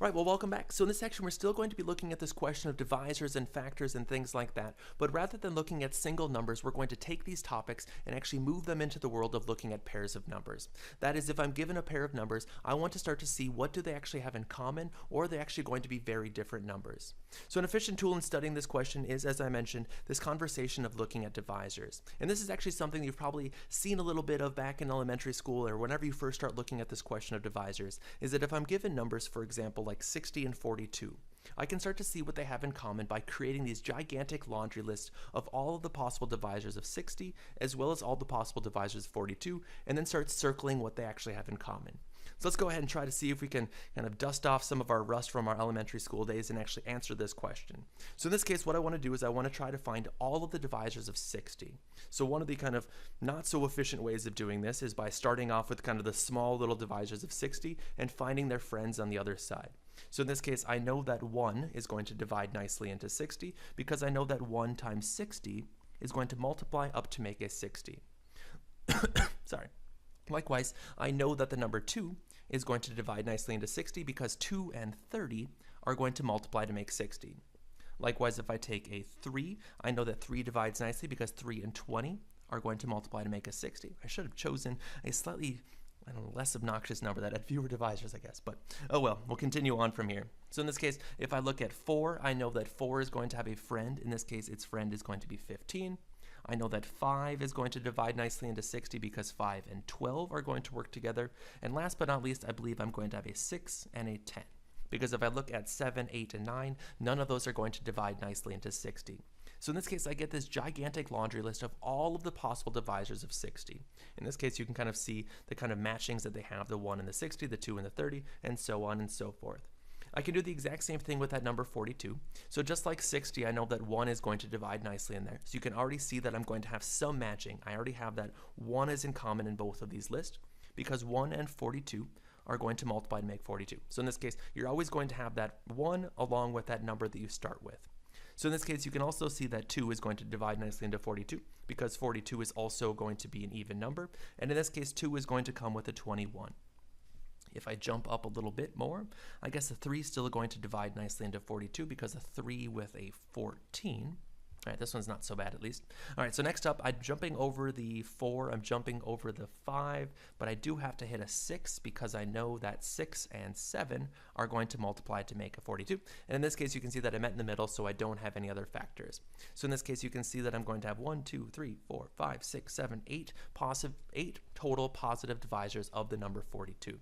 All right, well, welcome back. So in this section, we're still going to be looking at this question of divisors and factors and things like that. But rather than looking at single numbers, we're going to take these topics and actually move them into the world of looking at pairs of numbers. That is, if I'm given a pair of numbers, I want to start to see what do they actually have in common, or are they actually going to be very different numbers. So an efficient tool in studying this question is, as I mentioned, this conversation of looking at divisors. And this is actually something you've probably seen a little bit of back in elementary school or whenever you first start looking at this question of divisors, is that if I'm given numbers, for example, like 60 and 42, I can start to see what they have in common by creating these gigantic laundry lists of all of the possible divisors of 60 as well as all the possible divisors of 42, and then start circling what they actually have in common. So let's go ahead and try to see if we can kind of dust off some of our rust from our elementary school days and actually answer this question. So in this case, what I want to do is I want to try to find all of the divisors of 60. So one of the kind of not so efficient ways of doing this is by starting off with kind of the small little divisors of 60 and finding their friends on the other side. So in this case, I know that 1 is going to divide nicely into 60 because I know that 1 times 60 is going to multiply up to make a 60. Sorry. Likewise, I know that the number 2 is going to divide nicely into 60 because 2 and 30 are going to multiply to make 60. Likewise, if I take a 3, I know that 3 divides nicely because 3 and 20 are going to multiply to make a 60. I should have chosen a slightly less obnoxious number that had fewer divisors, I guess, but oh well, we'll continue on from here. So in this case, if I look at 4, I know that 4 is going to have a friend. In this case, its friend is going to be 15. I know that 5 is going to divide nicely into 60 because 5 and 12 are going to work together. And last but not least, I believe I'm going to have a 6 and a 10. Because if I look at 7, 8, and 9, none of those are going to divide nicely into 60. So in this case, I get this gigantic laundry list of all of the possible divisors of 60. In this case, you can kind of see the kind of matchings that they have, the 1 and the 60, the 2 and the 30, and so on and so forth. I can do the exact same thing with that number 42. So just like 60, I know that 1 is going to divide nicely in there. So you can already see that I'm going to have some matching. I already have that 1 is in common in both of these lists because 1 and 42 are going to multiply to make 42. So in this case, you're always going to have that 1 along with that number that you start with. So in this case, you can also see that 2 is going to divide nicely into 42 because 42 is also going to be an even number. And in this case, 2 is going to come with a 21. If I jump up a little bit more, I guess the 3 is still going to divide nicely into 42 because a 3 with a 14. All right, this one's not so bad at least. All right, so next up, I'm jumping over the 4, I'm jumping over the 5, but I do have to hit a 6 because I know that 6 and 7 are going to multiply to make a 42. And in this case, you can see that I met in the middle, so I don't have any other factors. So in this case, you can see that I'm going to have 1, 2, 3, 4, 5, 6, 7, 8 total positive divisors of the number 42.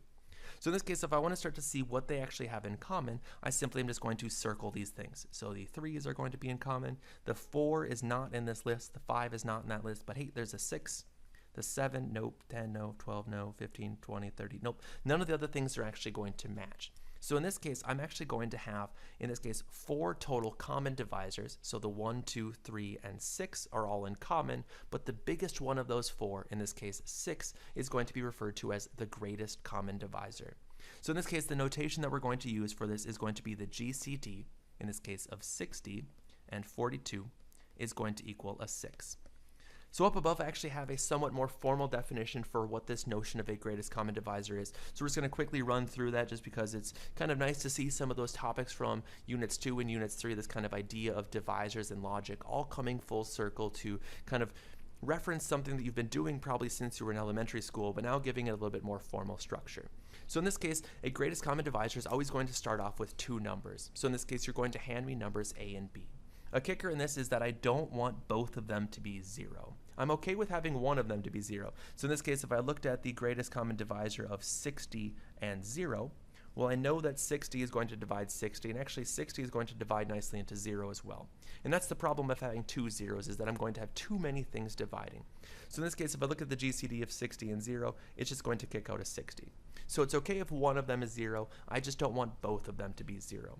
So in this case, if I want to start to see what they actually have in common, I simply am just going to circle these things. So the 3s are going to be in common. The 4 is not in this list. The 5 is not in that list. But hey, there's a 6. The 7, nope. 10, no. 12, no. 15, 20, 30, nope. None of the other things are actually going to match. So in this case, I'm actually going to have, in this case, 4 total common divisors. So the 1, 2, 3, and 6 are all in common, but the biggest one of those 4, in this case 6, is going to be referred to as the greatest common divisor. So in this case, the notation that we're going to use for this is going to be the GCD, in this case of 60 and 42, is going to equal a 6. So up above, I actually have a somewhat more formal definition for what this notion of a greatest common divisor is. So we're just going to quickly run through that just because it's kind of nice to see some of those topics from Units 2 and Units 3, this kind of idea of divisors and logic, all coming full circle to kind of reference something that you've been doing probably since you were in elementary school, but now giving it a little bit more formal structure. So in this case, a greatest common divisor is always going to start off with 2 numbers. So in this case, you're going to hand me numbers A and B. A kicker in this is that I don't want both of them to be 0. I'm okay with having one of them to be 0. So in this case, if I looked at the greatest common divisor of 60 and 0, well, I know that 60 is going to divide 60, and actually 60 is going to divide nicely into 0 as well. And that's the problem of having 2 zeros, is that I'm going to have too many things dividing. So in this case, if I look at the GCD of 60 and 0, it's just going to kick out a 60. So it's okay if one of them is 0, I just don't want both of them to be 0.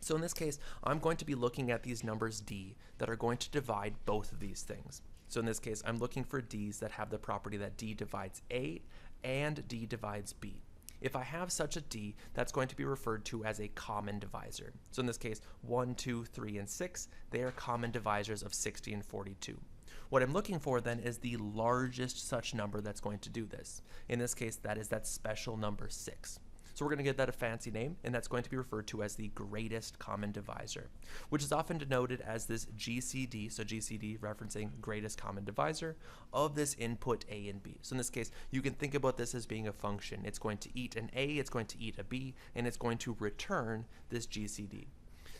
So in this case, I'm going to be looking at these numbers D that are going to divide both of these things. So in this case, I'm looking for D's that have the property that D divides A and D divides B. If I have such a D, that's going to be referred to as a common divisor. So in this case, 1, 2, 3, and 6, they are common divisors of 60 and 42. What I'm looking for then is the largest such number that's going to do this. In this case, that is that special number 6. So we're going to give that a fancy name, and that's going to be referred to as the greatest common divisor, which is often denoted as this GCD, so GCD referencing greatest common divisor, of this input A and B. So in this case, you can think about this as being a function. It's going to eat an A, it's going to eat a B, and it's going to return this GCD.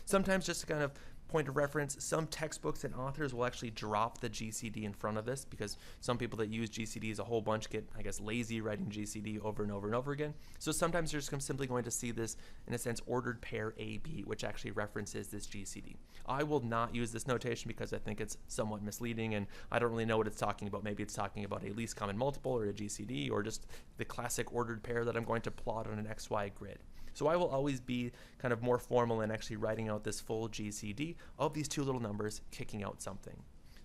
Sometimes, just to kind of point of reference, some textbooks and authors will actually drop the GCD in front of this because some people that use GCDs a whole bunch get, I guess, lazy writing GCD over and over and over again. So sometimes you're just simply going to see this, in a sense, ordered pair AB, which actually references this GCD. I will not use this notation because I think it's somewhat misleading and I don't really know what it's talking about. Maybe it's talking about a least common multiple or a GCD or just the classic ordered pair that I'm going to plot on an XY grid. So I will always be kind of more formal in actually writing out this full GCD of these two little numbers kicking out something.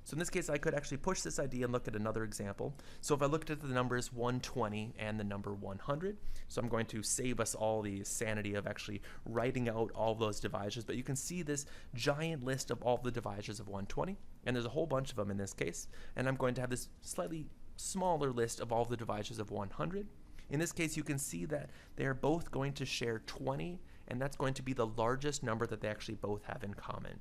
So in this case, I could actually push this idea and look at another example. So if I looked at the numbers 120 and the number 100, so I'm going to save us all the sanity of actually writing out all of those divisors, but you can see this giant list of all the divisors of 120, and there's a whole bunch of them in this case, and I'm going to have this slightly smaller list of all the divisors of 100. In this case, you can see that they're both going to share 20, and that's going to be the largest number that they actually both have in common.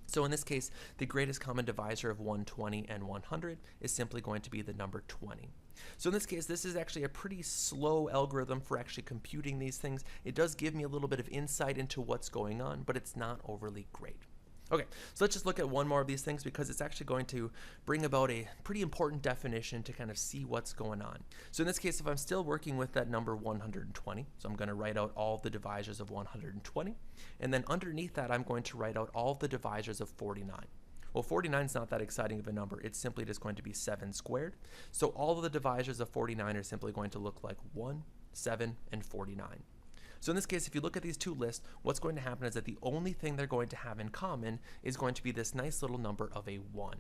So in this case, the greatest common divisor of 120 and 100 is simply going to be the number 20. So in this case, this is actually a pretty slow algorithm for actually computing these things. It does give me a little bit of insight into what's going on, but it's not overly great. Okay, so let's just look at one more of these things because it's actually going to bring about a pretty important definition to kind of see what's going on. So in this case, if I'm still working with that number 120, so I'm going to write out all the divisors of 120, and then underneath that, I'm going to write out all the divisors of 49. Well, 49 is not that exciting of a number. It's simply just going to be 7 squared. So all of the divisors of 49 are simply going to look like 1, 7, and 49. So in this case, if you look at these two lists, what's going to happen is that the only thing they're going to have in common is going to be this nice little number of a 1.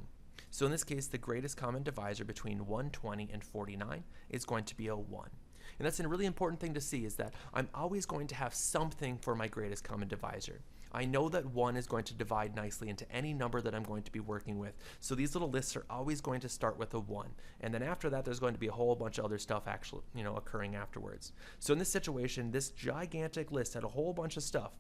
So in this case, the greatest common divisor between 120 and 49 is going to be a 1. And that's a really important thing to see, is that I'm always going to have something for my greatest common divisor. I know that 1 is going to divide nicely into any number that I'm going to be working with. So these little lists are always going to start with a 1. And then after that, there's going to be a whole bunch of other stuff actually, occurring afterwards. So in this situation, this gigantic list had a whole bunch of stuff,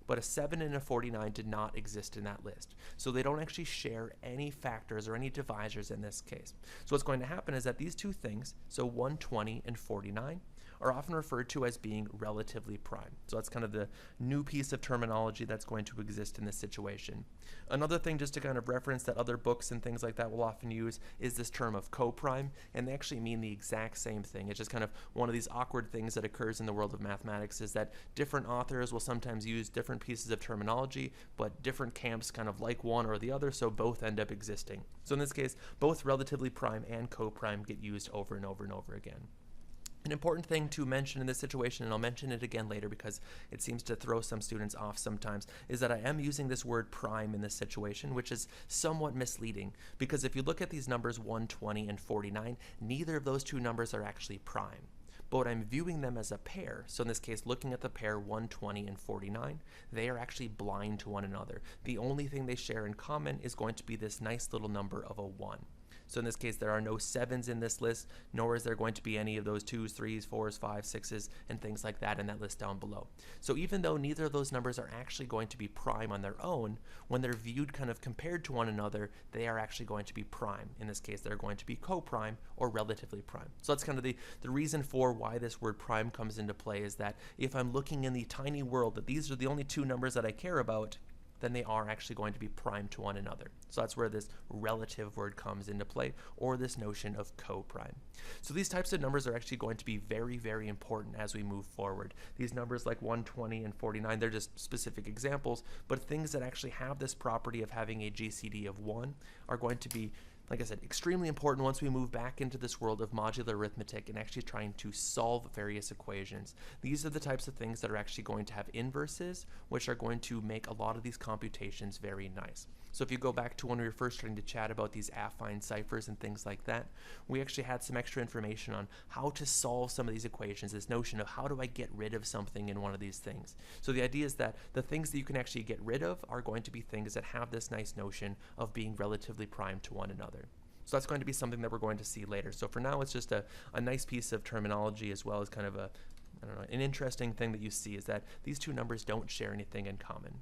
but a 7 and a 49 did not exist in that list. So they don't actually share any factors or any divisors in this case. So what's going to happen is that these two things, so 120 and 49, are often referred to as being relatively prime. So that's kind of the new piece of terminology that's going to exist in this situation. Another thing, just to kind of reference that other books and things like that will often use, is this term of coprime, and they actually mean the exact same thing. It's just kind of one of these awkward things that occurs in the world of mathematics, is that different authors will sometimes use different pieces of terminology, but different camps kind of like one or the other, so both end up existing. So in this case, both relatively prime and coprime get used over and over and over again. An important thing to mention in this situation, and I'll mention it again later because it seems to throw some students off sometimes, is that I am using this word prime in this situation, which is somewhat misleading, because if you look at these numbers 120 and 49, neither of those two numbers are actually prime. But I'm viewing them as a pair. So in this case, looking at the pair 120 and 49, they are actually blind to one another. The only thing they share in common is going to be this nice little number of a 1. So in this case, there are no 7s in this list, nor is there going to be any of those 2s, 3s, 4s, 5s, 6s, and things like that in that list down below. So even though neither of those numbers are actually going to be prime on their own, when they're viewed kind of compared to one another, they are actually going to be prime. In this case, they're going to be coprime or relatively prime. So that's kind of the reason for why this word prime comes into play, is that if I'm looking in the tiny world that these are the only two numbers that I care about, then they are actually going to be prime to one another. So that's where this relative word comes into play, or this notion of coprime. So these types of numbers are actually going to be very, very important as we move forward. These numbers like 120 and 49, they're just specific examples, but things that actually have this property of having a GCD of 1 are going to be, like I said, extremely important once we move back into this world of modular arithmetic and actually trying to solve various equations. These are the types of things that are actually going to have inverses, which are going to make a lot of these computations very nice. So if you go back to when we were first starting to chat about these affine ciphers and things like that, we actually had some extra information on how to solve some of these equations, this notion of how do I get rid of something in one of these things. So the idea is that the things that you can actually get rid of are going to be things that have this nice notion of being relatively prime to one another. So that's going to be something that we're going to see later. So for now, it's just a nice piece of terminology, as well as kind of a I don't know, an interesting thing that you see is that these two numbers don't share anything in common.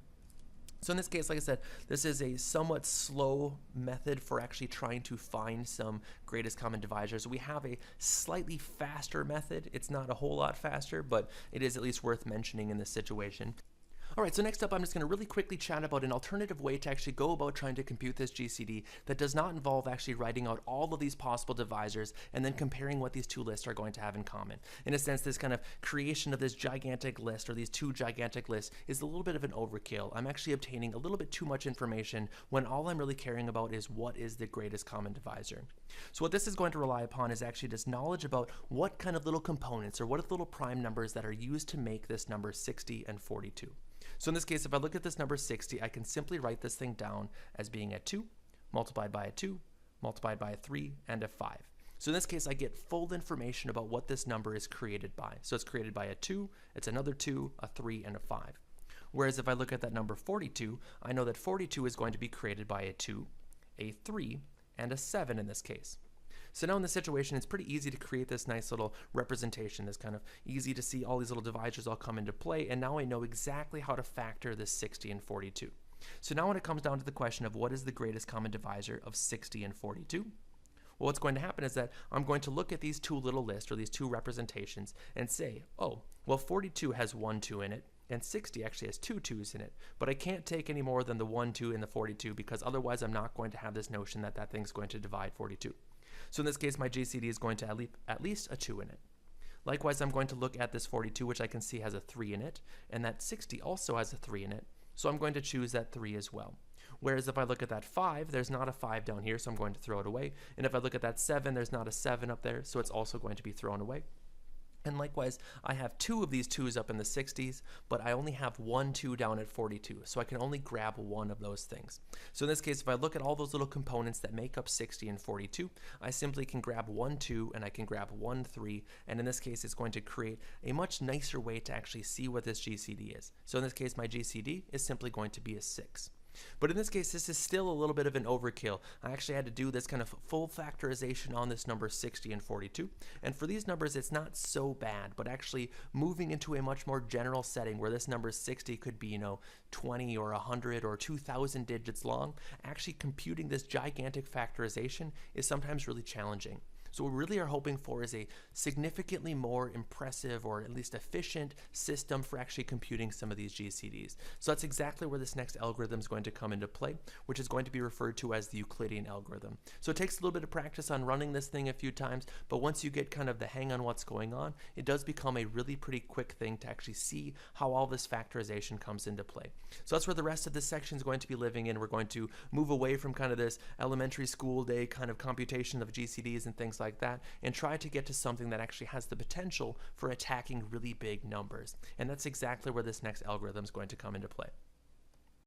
So in this case, like I said, this is a somewhat slow method for actually trying to find some greatest common divisors. We have a slightly faster method. It's not a whole lot faster, but it is at least worth mentioning in this situation. All right, so next up, I'm just going to really quickly chat about an alternative way to actually go about trying to compute this GCD that does not involve actually writing out all of these possible divisors and then comparing what these two lists are going to have in common. In a sense, this kind of creation of this gigantic list or these two gigantic lists is a little bit of an overkill. I'm actually obtaining a little bit too much information when all I'm really caring about is what is the greatest common divisor. So what this is going to rely upon is actually this knowledge about what kind of little components or what are the little prime numbers that are used to make this number 60 and 42. So in this case, if I look at this number 60, I can simply write this thing down as being a 2, multiplied by a 2, multiplied by a 3, and a 5. So in this case, I get full information about what this number is created by. So it's created by a 2, it's another 2, a 3, and a 5. Whereas if I look at that number 42, I know that 42 is going to be created by a 2, a 3, and a 7 in this case. So now in this situation, it's pretty easy to create this nice little representation. This kind of easy to see all these little divisors all come into play, and now I know exactly how to factor this 60 and 42. So now when it comes down to the question of what is the greatest common divisor of 60 and 42, well, what's going to happen is that I'm going to look at these two little lists or these two representations and say, oh, well, 42 has 1 2 in it, and 60 actually has 2 2s in it, but I can't take any more than the 1 2 and the 42 because otherwise I'm not going to have this notion that that thing's going to divide 42. So in this case, my GCD is going to at least a 2 in it. Likewise, I'm going to look at this 42, which I can see has a 3 in it, and that 60 also has a 3 in it, so I'm going to choose that 3 as well. Whereas if I look at that 5, there's not a 5 down here, so I'm going to throw it away. And if I look at that 7, there's not a 7 up there, so it's also going to be thrown away. And likewise, I have 2 of these 2s up in the 60s, but I only have 1 2 down at 42, so I can only grab one of those things. So in this case, if I look at all those little components that make up 60 and 42, I simply can grab 1 2 and I can grab 1 3, and in this case, it's going to create a much nicer way to actually see what this GCD is. So in this case, my GCD is simply going to be a 6. But in this case, this is still a little bit of an overkill. I actually had to do this kind of full factorization on this number 60 and 42. And for these numbers, it's not so bad, but actually moving into a much more general setting where this number 60 could be, 20 or 100 or 2,000 digits long, actually computing this gigantic factorization is sometimes really challenging. So what we really are hoping for is a significantly more impressive or at least efficient system for actually computing some of these GCDs. So that's exactly where this next algorithm is going to come into play, which is going to be referred to as the Euclidean algorithm. So it takes a little bit of practice on running this thing a few times, but once you get kind of the hang on what's going on, it does become a really pretty quick thing to actually see how all this factorization comes into play. So that's where the rest of this section is going to be living in. We're going to move away from kind of this elementary school day kind of computation of GCDs and things like that, and try to get to something that actually has the potential for attacking really big numbers. And that's exactly where this next algorithm is going to come into play.